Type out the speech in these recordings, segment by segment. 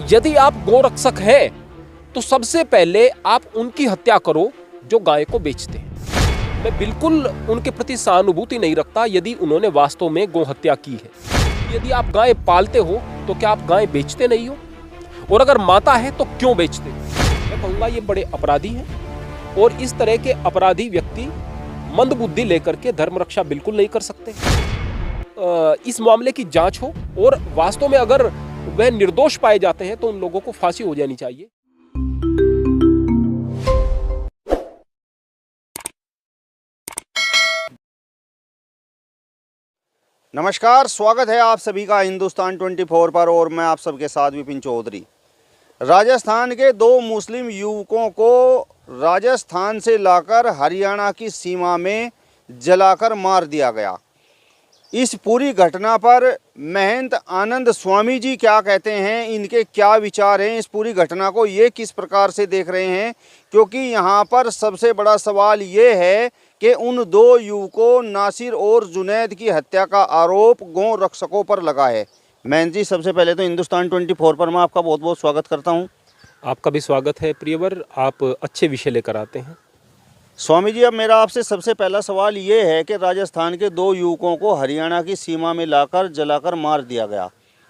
यदि आप गोरक्षक हैं तो सबसे पहले आप उनकी हत्या करो जो गाय को बेचते हैं। मैं बिल्कुल उनके प्रति सहानुभूति नहीं रखता यदि उन्होंने वास्तव में गौ हत्या की है। यदि आप गाय पालते हो तो क्या आप गाय बेचते नहीं हो? और अगर माता है तो क्यों बेचते हो? मैं कहूँगा ये बड़े अपराधी हैं और इस तरह के अपराधी व्यक्ति मंदबुद्धि लेकर के धर्म रक्षा बिल्कुल नहीं कर सकते। इस मामले की जांच हो और वास्तव में अगर वह निर्दोष पाए जाते हैं तो उन लोगों को फांसी हो जानी चाहिए। नमस्कार, स्वागत है आप सभी का हिंदुस्तान 24 पर और मैं आप सबके साथ विपिन चौधरी। राजस्थान के दो मुस्लिम युवकों को राजस्थान से लाकर हरियाणा की सीमा में जलाकर मार दिया गया। इस पूरी घटना पर महंत आनंद स्वामी जी क्या कहते हैं, इनके क्या विचार हैं इस पूरी घटना को, ये किस प्रकार से देख रहे हैं, क्योंकि यहाँ पर सबसे बड़ा सवाल ये है कि उन दो युवकों नासिर और जुनैद की हत्या का आरोप गौ रक्षकों पर लगा है। महंत जी, सबसे पहले तो हिंदुस्तान 24 पर मैं आपका बहुत बहुत स्वागत करता हूँ। आपका भी स्वागत है प्रियवर, आप अच्छे विषय लेकर आते हैं। स्वामी जी, अब मेरा आपसे सबसे पहला सवाल ये है कि राजस्थान के दो युवकों को हरियाणा की सीमा में लाकर जलाकर मार दिया गया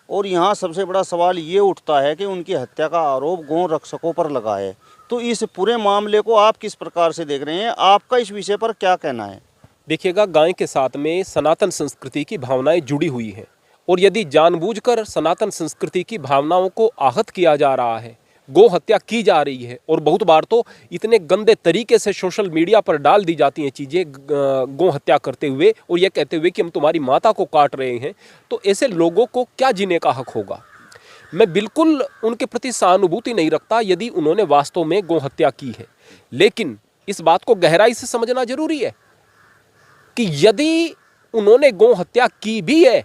और यहाँ सबसे बड़ा सवाल ये उठता है कि उनकी हत्या का आरोप गौ रक्षकों पर लगा है। तो इस पूरे मामले को आप किस प्रकार से देख रहे हैं, आपका इस विषय पर क्या कहना है? देखिएगा, गाय के साथ में सनातन संस्कृति की भावनाएं जुड़ी हुई हैं और यदि जानबूझकर सनातन संस्कृति की भावनाओं को आहत किया जा रहा है, गौ हत्या की जा रही है और बहुत बार तो इतने गंदे तरीके से सोशल मीडिया पर डाल दी जाती हैं चीज़ें गौ हत्या करते हुए और ये कहते हुए कि हम तुम्हारी माता को काट रहे हैं, तो ऐसे लोगों को क्या जीने का हक होगा? मैं बिल्कुल उनके प्रति सहानुभूति नहीं रखता यदि उन्होंने वास्तव में गौ हत्या की है, लेकिन इस बात को गहराई से समझना जरूरी है कि यदि उन्होंने गौ हत्या की भी है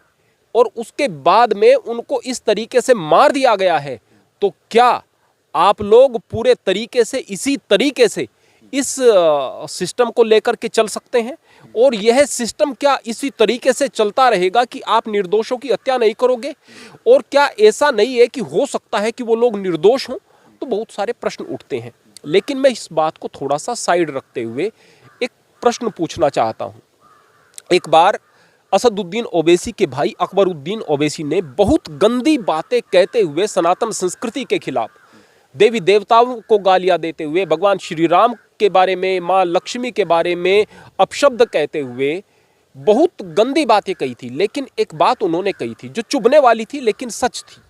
और उसके बाद में उनको इस तरीके से मार दिया गया है, तो क्या आप लोग पूरे तरीके से इसी तरीके से इस सिस्टम को लेकर के चल सकते हैं? और यह सिस्टम क्या इसी तरीके से चलता रहेगा कि आप निर्दोषों की हत्या नहीं करोगे? और क्या ऐसा नहीं है कि हो सकता है कि वो लोग निर्दोष हों? तो बहुत सारे प्रश्न उठते हैं, लेकिन मैं इस बात को थोड़ा सा साइड रखते हुए एक प्रश्न पूछना चाहता हूँ। एक बार असदुद्दीन ओवैसी के भाई अकबरुद्दीन ओवैसी ने बहुत गंदी बातें कहते हुए सनातन संस्कृति के खिलाफ, देवी देवताओं को गालियां देते हुए, भगवान श्री राम के बारे में, माँ लक्ष्मी के बारे में अपशब्द कहते हुए बहुत गंदी बातें कही थी। लेकिन एक बात उन्होंने कही थी जो चुभने वाली थी लेकिन सच थी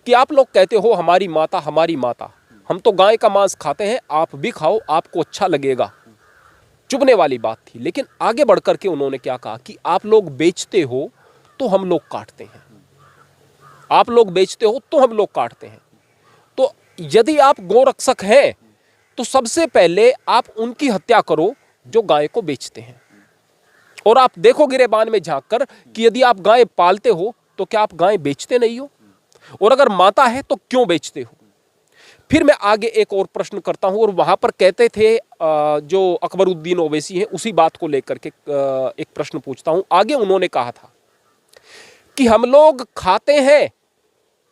कि आप लोग कहते हो हमारी माता, हमारी माता, हम तो गाय का मांस खाते हैं, आप भी खाओ, आपको अच्छा लगेगा। चुभने वाली बात थी। लेकिन आगे बढ़कर के उन्होंने क्या कहा कि आप लोग बेचते हो तो हम लोग काटते हैं, आप लोग बेचते हो तो हम लोग काटते हैं। तो यदि आप गोरक्षक हैं तो सबसे पहले आप उनकी हत्या करो जो गाय को बेचते हैं। और आप देखो गिरेबान में झांककर कि यदि आप गाय पालते हो तो क्या आप गाय बेचते नहीं हो? और अगर माता है तो क्यों बेचते हो? फिर मैं आगे एक और प्रश्न करता हूं और वहां पर कहते थे जो अकबरुद्दीन ओवैसी हैं, उसी बात को लेकर के एक प्रश्न पूछता हूं। आगे उन्होंने कहा था कि हम लोग खाते हैं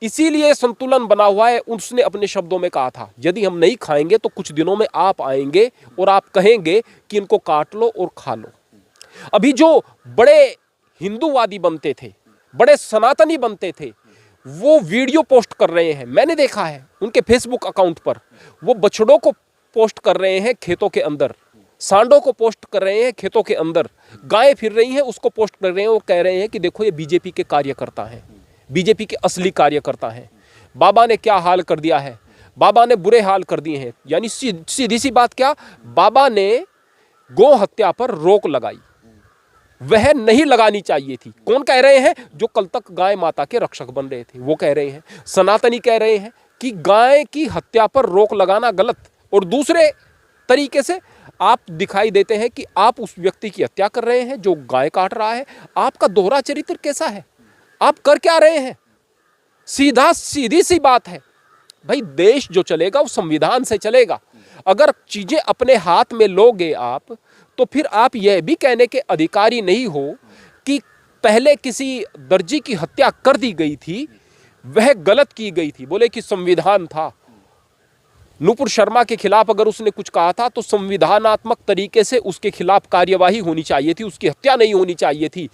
इसीलिए संतुलन बना हुआ है। उसने अपने शब्दों में कहा था यदि हम नहीं खाएंगे तो कुछ दिनों में आप आएंगे और आप कहेंगे कि इनको काट लो और खा लो। अभी जो बड़े हिंदूवादी बनते थे, बड़े सनातनी बनते थे, वो वीडियो पोस्ट कर रहे हैं, मैंने देखा है उनके फेसबुक अकाउंट पर। वो बछड़ों को पोस्ट कर रहे हैं खेतों के अंदर, सांडों को पोस्ट कर रहे हैं खेतों के अंदर, गायें फिर रही हैं उसको पोस्ट कर रहे हैं। वो कह रहे हैं कि देखो ये बीजेपी के कार्यकर्ता हैं, बीजेपी के असली कार्यकर्ता हैं। बाबा ने क्या हाल कर दिया है, बाबा ने बुरे हाल कर दिए हैं। यानी सीधी सी बात क्या, बाबा ने गौ हत्या पर रोक लगाई, वह नहीं लगानी चाहिए थी। कौन कह रहे हैं? जो कल तक गाय माता के रक्षक बन रहे थे वो कह रहे हैं। सनातनी कह रहे हैं कि गाय की हत्या पर रोक लगाना गलत। और दूसरे तरीके से आप दिखाई देते हैं कि आप उस व्यक्ति की हत्या कर रहे हैं जो गाय काट रहा है। आपका दोहरा चरित्र कैसा है? आप कर क्या रहे हैं? सीधी सी बात है भाई, देश जो चलेगा वो संविधान से चलेगा। अगर चीजें अपने हाथ में लोगे आप, तो फिर आप यह भी कहने के अधिकारी नहीं हो कि पहले किसी दर्जी की हत्या कर दी गई थी, वह गलत की गई थी। बोले कि संविधान था, नुपुर शर्मा के खिलाफ अगर उसने कुछ कहा था तो संविधानात्मक तरीके से उसके खिलाफ कार्यवाही होनी चाहिए थी, उसकी हत्या नहीं होनी चाहिए थी।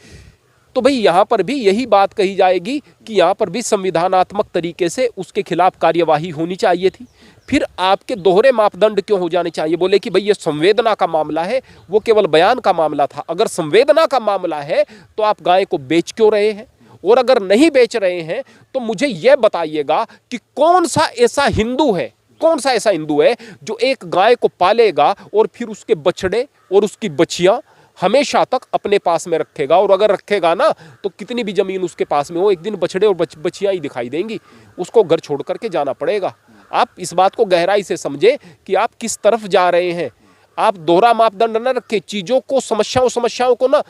तो भाई यहां पर भी यही बात कही जाएगी कि यहां पर भी संविधानात्मक तरीके से उसके खिलाफ कार्यवाही होनी चाहिए थी। फिर आपके दोहरे मापदंड क्यों हो जाने चाहिए? बोले कि भाई ये संवेदना का मामला है, वो केवल बयान का मामला था। अगर संवेदना का मामला है तो आप गाय को बेच क्यों रहे हैं? और अगर नहीं बेच रहे हैं तो मुझे यह बताइएगा कि कौन सा ऐसा हिंदू है, कौन सा ऐसा हिंदू है जो एक गाय को पालेगा और फिर उसके बछड़े और उसकी बच्चियां हमेशा तक अपने पास में रखेगा? और अगर रखेगा ना तो कितनी भी जमीन उसके पास में हो, एक दिन बछड़े और बच्चियां ही दिखाई देंगी, उसको घर छोड़ करके जाना पड़ेगा। आप इस बात को गहराई से समझे कि आप किस तरफ जा रहे हैं। आप दोहरा मापदंड न रखें, चीजों को समस्याओं को ना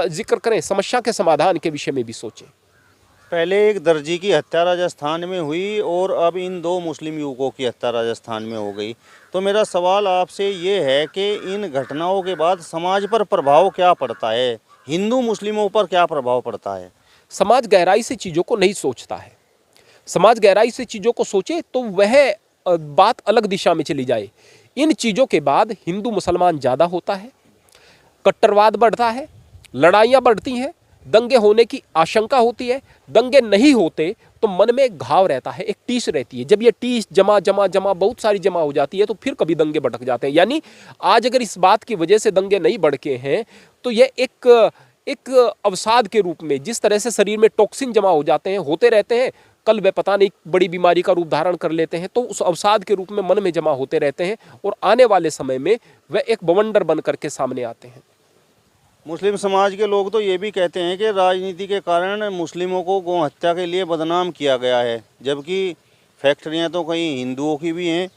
जिक्र करें, समस्या के समाधान के विषय में भी सोचें। पहले एक दर्जी की हत्या राजस्थान में हुई और अब इन दो मुस्लिम युवकों की हत्या राजस्थान में हो गई। तो मेरा सवाल आपसे ये है कि इन घटनाओं के बाद समाज पर प्रभाव क्या पड़ता है, हिंदू मुस्लिमों पर क्या प्रभाव पड़ता है? समाज गहराई से चीज़ों को नहीं सोचता है। समाज गहराई से चीज़ों को सोचे तो वह बात अलग दिशा में चली जाए। इन चीज़ों के बाद हिंदू मुसलमान ज़्यादा होता है, कट्टरवाद बढ़ता है, लड़ाइयाँ बढ़ती हैं, दंगे होने की आशंका होती है। दंगे नहीं होते तो मन में एक घाव रहता है, एक टीस रहती है। जब ये टीस जमा बहुत सारी जमा हो जाती है तो फिर कभी दंगे भड़क जाते हैं। यानी आज अगर इस बात की वजह से दंगे नहीं भड़के हैं तो यह एक अवसाद के रूप में, जिस तरह से शरीर में टॉक्सिन जमा हो जाते हैं, होते रहते हैं, कल वे पता नहीं बड़ी बीमारी का रूप धारण कर लेते हैं, तो उस अवसाद के रूप में मन में जमा होते रहते हैं और आने वाले समय में वह एक बवंडर बन करके सामने आते हैं। मुस्लिम समाज के लोग तो ये भी कहते हैं कि राजनीति के कारण मुस्लिमों को गौ हत्या के लिए बदनाम किया गया है, जबकि फैक्ट्रियां तो कई हिंदुओं की भी हैं।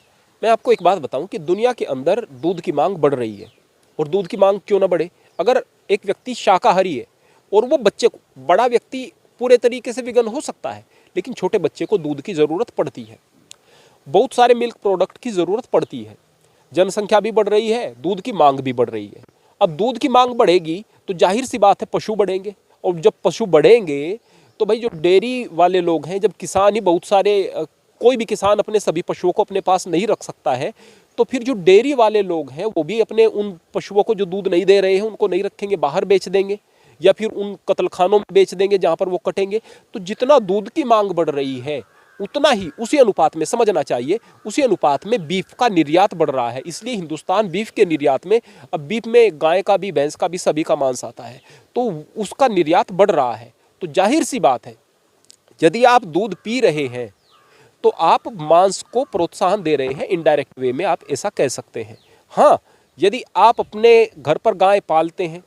मैं आपको एक बात बताऊं कि दुनिया के अंदर दूध की मांग बढ़ रही है, और दूध की मांग क्यों ना बढ़े? अगर एक व्यक्ति शाकाहारी है और वो बच्चे को, बड़ा व्यक्ति पूरे तरीके से विगन हो सकता है, लेकिन छोटे बच्चे को दूध की ज़रूरत पड़ती है, बहुत सारे मिल्क प्रोडक्ट की ज़रूरत पड़ती है। जनसंख्या भी बढ़ रही है, दूध की मांग भी बढ़ रही है। अब दूध की मांग बढ़ेगी तो जाहिर सी बात है पशु बढ़ेंगे, और जब पशु बढ़ेंगे तो भाई जो डेयरी वाले लोग हैं, जब किसान ही बहुत सारे, कोई भी किसान अपने सभी पशुओं को अपने पास नहीं रख सकता है, तो फिर जो डेयरी वाले लोग हैं वो भी अपने उन पशुओं को जो दूध नहीं दे रहे हैं उनको नहीं रखेंगे, बाहर बेच देंगे या फिर उन कत्लखानों में बेच देंगे जहाँ पर वो कटेंगे। तो जितना दूध की मांग बढ़ रही है उतना ही, उसी अनुपात में, समझना चाहिए, उसी अनुपात में बीफ का निर्यात बढ़ रहा है। इसलिए हिंदुस्तान बीफ के निर्यात में, अब बीफ में गाय का भी, भैंस का भी, सभी का मांस आता है, तो उसका निर्यात बढ़ रहा है। तो जाहिर सी बात है, यदि आप दूध पी रहे हैं तो आप मांस को प्रोत्साहन दे रहे हैं, इनडायरेक्ट वे में आप ऐसा कह सकते हैं। हाँ, यदि आप अपने घर पर गाय पालते हैं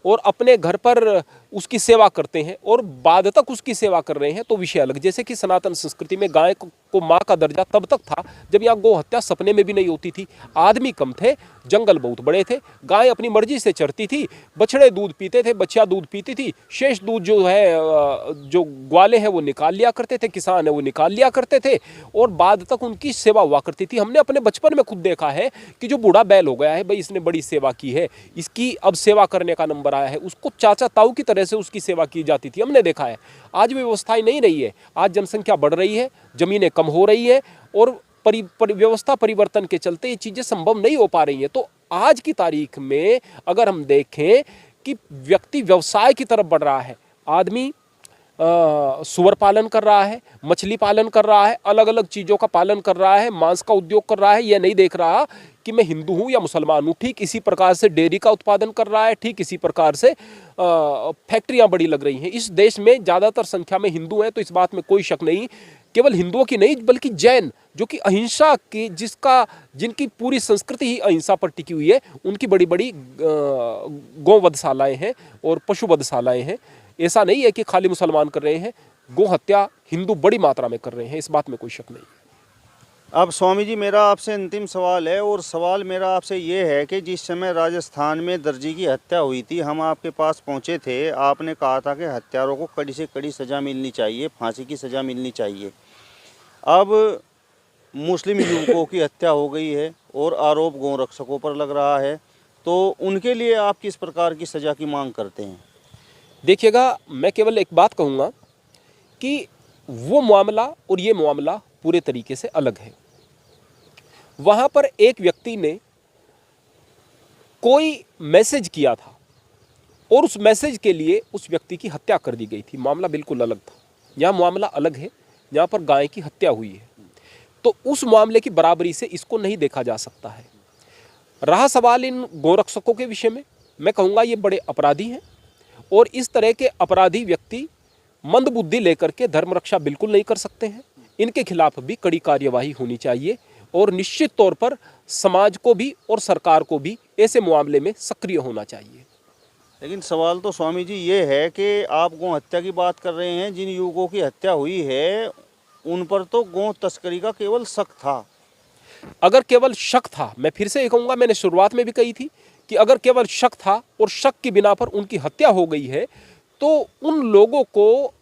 और अपने घर पर उसकी सेवा करते हैं और बाद तक उसकी सेवा कर रहे हैं तो विषय अलग। जैसे कि सनातन संस्कृति में गाय को माँ का दर्जा तब तक था जब यहाँ गौ हत्या सपने में भी नहीं होती थी। आदमी कम थे, जंगल बहुत बड़े थे, गाय अपनी मर्जी से चरती थी, बछड़े दूध पीते थे, बच्चियाँ दूध पीती थी, शेष दूध जो है, जो ग्वाले हैं वो निकाल लिया करते थे, किसान है वो निकाल लिया करते थे, और बाद तक उनकी सेवा हुआ करती थी। हमने अपने बचपन में खुद देखा है कि जो बूढ़ा बैल हो गया है, भाई इसने बड़ी सेवा की है, इसकी अब सेवा करने का नंबर आया है, उसको चाचा ताऊ की तरह से उसकी सेवा की जाती थी, हमने देखा है। आज व्यवस्थाएं नहीं रही है, आज जनसंख्या बढ़ रही है, जमीनें कम हो रही है, और व्यवस्था परिवर्तन के चलते ये चीज़ें संभव नहीं हो पा रही हैं। तो आज की तारीख में अगर हम देखें कि व्यक्ति व्यवसाय की तरफ बढ़ रहा है, आदमी सुअर पालन कर रहा है, मछली पालन कर रहा है, अलग अलग चीज़ों का पालन कर रहा है, मांस का उद्योग कर रहा है, यह नहीं देख रहा कि मैं हिंदू हूँ या मुसलमान हूँ। ठीक इसी प्रकार से डेयरी का उत्पादन कर रहा है, ठीक इसी प्रकार से फैक्ट्रियाँ बड़ी लग रही हैं। इस देश में ज़्यादातर संख्या में हिंदू हैं, तो इस बात में कोई शक नहीं। केवल हिंदुओं की नहीं बल्कि जैन, जो कि अहिंसा की, जिनकी पूरी संस्कृति ही अहिंसा पर टिकी हुई है, उनकी बड़ी बड़ी गौवधशालाएँ हैं और पशु वधशालाएँ हैं। ऐसा नहीं है कि खाली मुसलमान कर रहे हैं, गौ हत्या हिंदू बड़ी मात्रा में कर रहे हैं, इस बात में कोई शक नहीं। अब स्वामी जी, मेरा आपसे अंतिम सवाल है, और सवाल मेरा आपसे ये है कि जिस समय राजस्थान में दर्जी की हत्या हुई थी, हम आपके पास पहुंचे थे, आपने कहा था कि हत्यारों को कड़ी से कड़ी सज़ा मिलनी चाहिए, फांसी की सज़ा मिलनी चाहिए। अब मुस्लिम युवकों की हत्या हो गई है और आरोप गौ रक्षकों पर लग रहा है, तो उनके लिए आप किस प्रकार की सज़ा की मांग करते हैं? देखिएगा, मैं केवल एक बात कहूँगा कि वो मामला और ये मामला पूरे तरीके से अलग है। वहाँ पर एक व्यक्ति ने कोई मैसेज किया था और उस मैसेज के लिए उस व्यक्ति की हत्या कर दी गई थी। मामला बिल्कुल अलग था। यहाँ मामला अलग है, यहाँ पर गाय की हत्या हुई है। तो उस मामले की बराबरी से इसको नहीं देखा जा सकता है। रहा सवाल इन गोरक्षकों के विषय में, मैं कहूँगा ये बड़े अपराधी हैं और इस तरह के अपराधी व्यक्ति मंदबुद्धि लेकर के धर्म रक्षा बिल्कुल नहीं कर सकते हैं। इनके खिलाफ भी कड़ी कार्यवाही होनी चाहिए और निश्चित तौर पर समाज को भी और सरकार को भी ऐसे मामले में सक्रिय होना चाहिए। लेकिन सवाल तो स्वामी जी ये है कि आप गौ हत्या की बात कर रहे हैं, जिन युवकों की हत्या हुई है उन पर तो गौ तस्करी का केवल शक था। अगर केवल शक था, मैं फिर से कहूँगा, मैंने शुरुआत में भी कही थी कि अगर केवल शक था और शक की बिना पर उनकी हत्या हो गई है तो उन लोगों को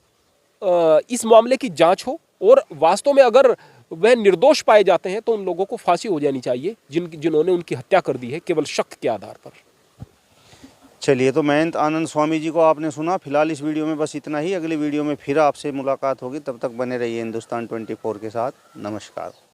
इस मामले की जांच हो और वास्तव में अगर वह निर्दोष पाए जाते हैं तो उन लोगों को फांसी हो जानी चाहिए जिन्होंने उनकी हत्या कर दी है केवल शक के आधार पर। चलिए, तो महंत आनंद स्वामी जी को आपने सुना। फिलहाल इस वीडियो में बस इतना ही। अगली वीडियो में फिर आपसे मुलाकात होगी, तब तक बने रहिए हिंदुस्तान 24 के साथ। नमस्कार।